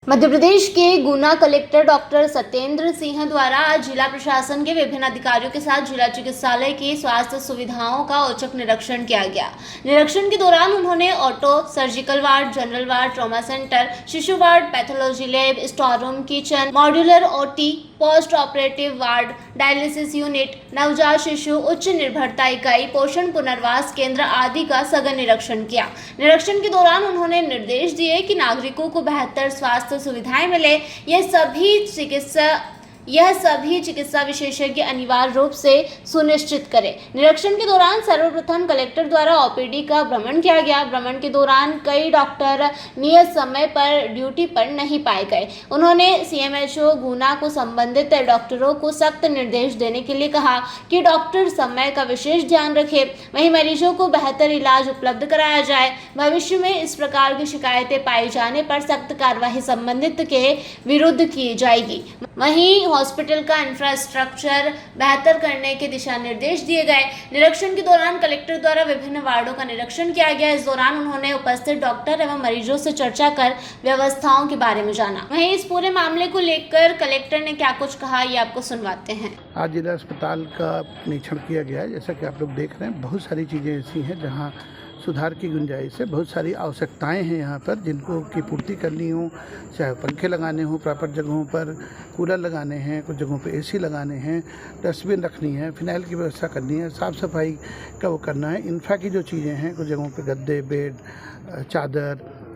मध्य प्रदेश के गुना collector doctor Satyendra Singh द्वारा आज जिला प्रशासन के विभिन्न अधिकारियों के साथ जिला चिकित्सालय की स्वास्थ्य सुविधाओं का औचक निरीक्षण किया गया। निरीक्षण के दौरान उन्होंने auto, surgical ward, general ward, trauma centre, शिशु ward, pathology lab, store room, kitchen, modular OT, post operative ward, dialysis unit, नवजात शिशु उच्च निर्भरता इकाई, पोषण पुनर्वास केंद्र आदि का सघन निरीक्षण किया। निरीक्षण के दौरान उन्होंने निर्देश दिए कि नागरिकों को बेहतर स्वास्थ्य सुविधाएं मिले, यह सभी चिकित्सा विशेषज्ञ अनिवार्य रूप से सुनिश्चित करें। निरीक्षण के दौरान सर्वप्रथम कलेक्टर द्वारा ओपीडी का भ्रमण किया गया। भ्रमण के दौरान कई डॉक्टर नियत समय पर ड्यूटी पर नहीं पाए गए। उन्होंने सीएमएचओ गुना को संबंधित डॉक्टरों को सख्त निर्देश देने के लिए कहा कि डॉक्टर समय का विशेष ध्यान रखें, वहीं मरीजों को बेहतर इलाज उपलब्ध कराया जाए। भविष्य में इस प्रकार की शिकायतें पाए जाने पर सख्त कार्रवाई संबंधित के विरुद्ध की जाएगी। वहीं हॉस्पिटल का इंफ्रास्ट्रक्चर बेहतर करने के दिशा निर्देश दिए गए। निरीक्षण के दौरान कलेक्टर द्वारा विभिन्न वार्डों का निरीक्षण किया गया। इस दौरान उन्होंने उपस्थित डॉक्टर एवं मरीजों से चर्चा कर व्यवस्थाओं के बारे में जाना। वहीं इस पूरे मामले को लेकर कलेक्टर ने क्या कुछ कहा, ये आपको सुनवाते हैं। आज जिला अस्पताल का निरीक्षण किया गया है। जैसा कि आप लोग देख रहे हैं, बहुत सारी चीज़ें ऐसी हैं जहाँ सुधार की गुंजाइश है। बहुत सारी आवश्यकताएं हैं यहाँ पर जिनको की पूर्ति करनी हो, चाहे पंखे लगाने हो, प्रॉपर जगहों पर कूलर लगाने हैं, कुछ जगहों पे एसी लगाने हैं, डस्टबिन रखनी है, फिनाइल की व्यवस्था करनी है, साफ़ सफाई का वो करना है। इंफ्रा की जो चीज़ें हैं, कुछ जगहों पे गद्दे, बेड, चादर,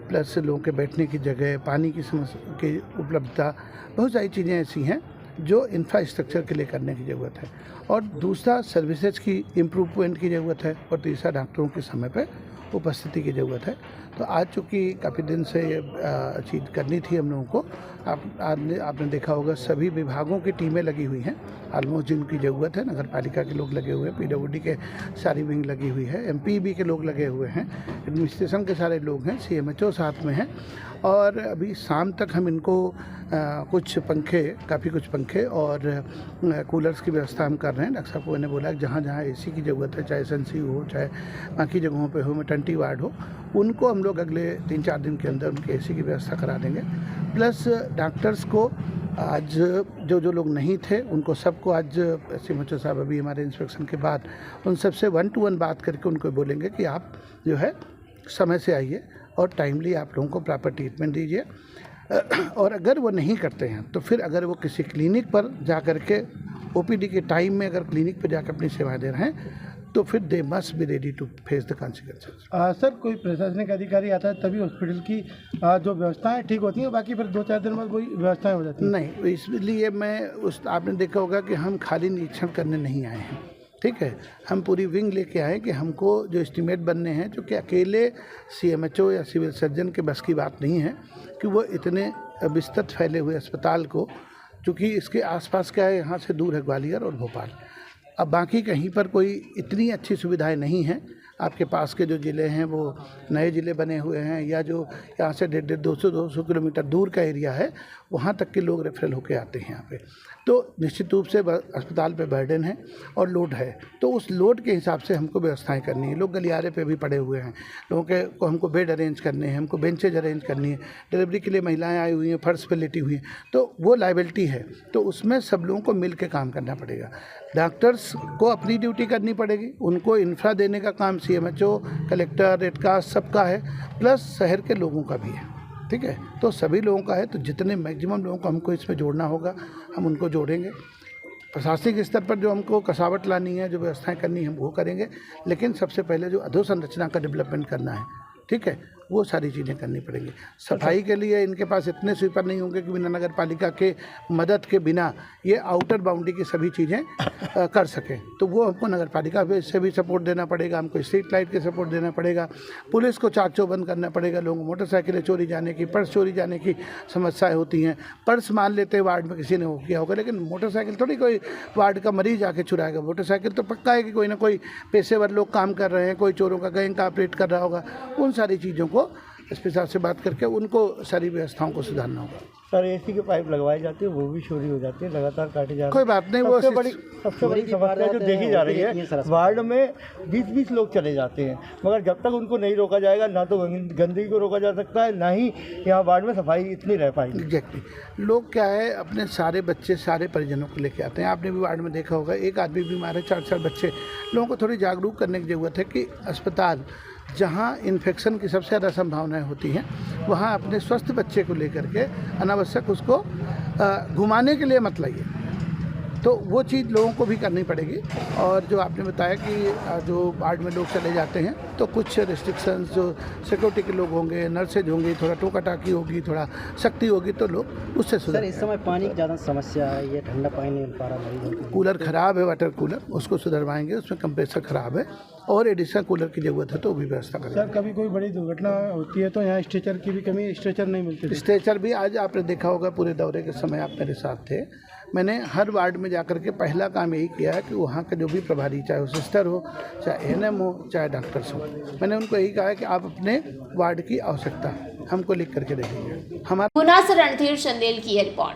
प्लस लोगों के बैठने की जगह, पानी की समस्या की उपलब्धता, बहुत सारी चीज़ें ऐसी हैं जो इंफ्रास्ट्रक्चर के लिए करने की ज़रूरत है। और दूसरा सर्विसेज की इम्प्रूवमेंट की ज़रूरत है। और तीसरा डॉक्टरों के समय पर उपस्थिति की ज़रूरत है। तो आज चूँकि काफ़ी दिन से चीज़ करनी थी हम लोगों को, आपने देखा होगा सभी विभागों की टीमें लगी हुई हैं ऑलमोस्ट जिनकी ज़रूरत है। नगर पालिका के लोग लगे हुए हैं, पीडब्ल्यूडी के सारी विंग लगी हुई है, एमपीबी के लोग लगे हुए हैं, एडमिनिस्ट्रेशन के सारे लोग हैं, सीएमएचओ साथ में हैं। और अभी शाम तक हम इनको कुछ पंखे और कूलर्स की व्यवस्था हम कर रहे हैं। डॉक्टर साहब को मैंने बोला कि जहाँ जहाँ एसी की ज़रूरत है, चाहे एसएनसी हो, चाहे बाकी जगहों पे हो, मैटरनिटी वार्ड हो, उनको हम लोग अगले 3-4 दिन के अंदर उनके एसी की व्यवस्था करा देंगे। प्लस डॉक्टर्स को आज जो लोग नहीं थे उनको सबको आज सीएमएचओ साहब अभी हमारे इंस्पेक्शन के बाद उन सबसे 1-to-1 बात करके उनको बोलेंगे कि आप जो है समय से आइए और टाइमली आप लोगों को प्रॉपर ट्रीटमेंट दीजिए। और अगर वो नहीं करते हैं तो फिर अगर वो किसी क्लिनिक पर जा कर के ओपीडी के टाइम में अगर क्लिनिक पर जाकर अपनी सेवाएं दे रहे हैं तो फिर they must be ready to face the consequences. Sir, कोई प्रशासनिक अधिकारी आता है तभी हॉस्पिटल की जो व्यवस्थाएं ठीक होती हैं, बाकी फिर 2-4 दिन बाद कोई व्यवस्थाएं हो जाती हैं? नहीं, इसलिए आपने देखा होगा कि हम खाली निरीक्षण करने नहीं आए हैं, ठीक है। हम पूरी विंग लेके आए कि हमको जो एस्टीमेट बनने हैं, जो कि अकेले सीएमएचओ या सिविल सर्जन के बस की बात नहीं है कि वो इतने विस्तृत फैले हुए अस्पताल को, चूँकि इसके आसपास क्या है, यहाँ से दूर है ग्वालियर और भोपाल। अब बाकी कहीं पर कोई इतनी अच्छी सुविधाएं नहीं हैं। आपके पास के जो ज़िले हैं वो नए ज़िले बने हुए हैं, या जो यहाँ से 150-200 किलोमीटर दूर का एरिया है, वहाँ तक के लोग रेफरल होके आते हैं यहाँ पे। तो निश्चित रूप से अस्पताल पे बर्डन है और लोड है, तो उस लोड के हिसाब से हमको व्यवस्थाएं करनी है। लोग गलियारे पे भी पड़े हुए हैं, लोगों के को हमको बेड अरेंज करने हैं, हमको बेंचेज अरेंज करनी है, डिलीवरी के लिए महिलाएं आई हुई हैं, फर्श पे लेटी हुई हैं, तो वो लायबिलिटी है। तो उसमें सब लोगों को मिल के काम करना पड़ेगा। डॉक्टर्स को अपनी ड्यूटी करनी पड़ेगी, उनको इंफ्रा देने का काम सीएमएचओ, कलेक्टर, रेड क्रॉस सबका है, प्लस शहर के लोगों का भी है, ठीक है। तो सभी लोगों का है, तो जितने मैक्सिमम लोगों को हमको इसमें जोड़ना होगा हम उनको जोड़ेंगे। प्रशासनिक स्तर पर जो हमको कसावट लानी है, जो व्यवस्थाएं करनी है, हम वो करेंगे। लेकिन सबसे पहले जो अधोसंरचना का डेवलपमेंट करना है, ठीक है, वो सारी चीज़ें करनी पड़ेंगी। सफाई के लिए इनके पास इतने स्वीपर नहीं होंगे कि बिना नगर पालिका के मदद के बिना ये आउटर बाउंड्री की सभी चीज़ें कर सकें। तो वो हमको नगर पालिका से भी सपोर्ट देना पड़ेगा, हमको स्ट्रीट लाइट के सपोर्ट देना पड़ेगा, पुलिस को चाक चौबंद करना पड़ेगा। लोगों मोटरसाइकिलें चोरी जाने की, पर्स चोरी जाने की समस्याएँ होती हैं। पर्स मान लेते हैं वार्ड में किसी ने वो किया होगा, लेकिन मोटरसाइकिल थोड़ी कोई वार्ड का मरीज आके चुराएगा। मोटरसाइकिल तो पक्का है कि कोई ना कोई पेशेवर लोग काम कर रहे हैं, कोई चोरों का गैंग का ऑपरेट कर रहा होगा। उन सारी चीज़ों को एसपी साहब से बात करके उनको सारी व्यवस्थाओं को सुधारना होगा। सर एसी के पाइप लगवाई जाती है, वो भी चोरी हो जाती है, लगातार काटी जा रही है। कोई बात नहीं, वो सबसे बड़ी समस्या जो देखी जा रही है, वार्ड में 20-20 लोग चले जाते हैं, मगर जब तक उनको नहीं रोका जाएगा ना तो गंदगी को रोका जा सकता है, ना ही यहाँ वार्ड में सफाई इतनी रह पाएगी। एग्जैक्टली। लोग क्या है अपने सारे बच्चे सारे परिजनों को लेके आते हैं। आपने भी वार्ड में देखा होगा, एक आदमी बीमार है, 4 बच्चे। लोगों को थोड़ी जागरूक करने की ज़रूरत है कि अस्पताल जहाँ इन्फेक्शन की सबसे ज़्यादा संभावनाएं होती हैं, वहाँ अपने स्वस्थ बच्चे को लेकर के अनावश्यक उसको घुमाने के लिए मत लाइए। तो वो चीज़ लोगों को भी करनी पड़ेगी। और जो आपने बताया कि जो वार्ड में लोग चले जाते हैं, तो कुछ रिस्ट्रिक्शंस जो सिक्योरिटी के लोग होंगे, नर्सेज होंगी, थोड़ा टोका टाकी होगी, थोड़ा सख्ती होगी, तो लोग उससे सुधर। सर इस समय पानी की ज़्यादा समस्या है, ये ठंडा पानी नहीं मिल पा रहा मरीजों को। कूलर ख़राब है, वाटर कूलर, उसको सुधरवाएंगे। उसमें कंप्रेसर ख़राब है और एडिशनल कूलर की ज़रूरत है, तो वो भी व्यवस्था करेंगे। सर कभी कोई बड़ी दुर्घटना होती है तो यहाँ स्ट्रेचर की भी कमी, स्ट्रेचर नहीं मिलती। स्ट्रेचर भी आज आपने देखा होगा, पूरे दौरे के समय आप मेरे साथ थे। मैंने हर वार्ड में जाकर के पहला काम यही किया है कि वहाँ के जो भी प्रभारी, चाहे वो सिस्टर हो, चाहे एएनएम हो, चाहे डॉक्टर्स हो, मैंने उनको यही कहा है कि आप अपने वार्ड की आवश्यकता हमको लिख करके देंगे। हमारा गुना से रणधीर चंदेल की यह रिपोर्ट।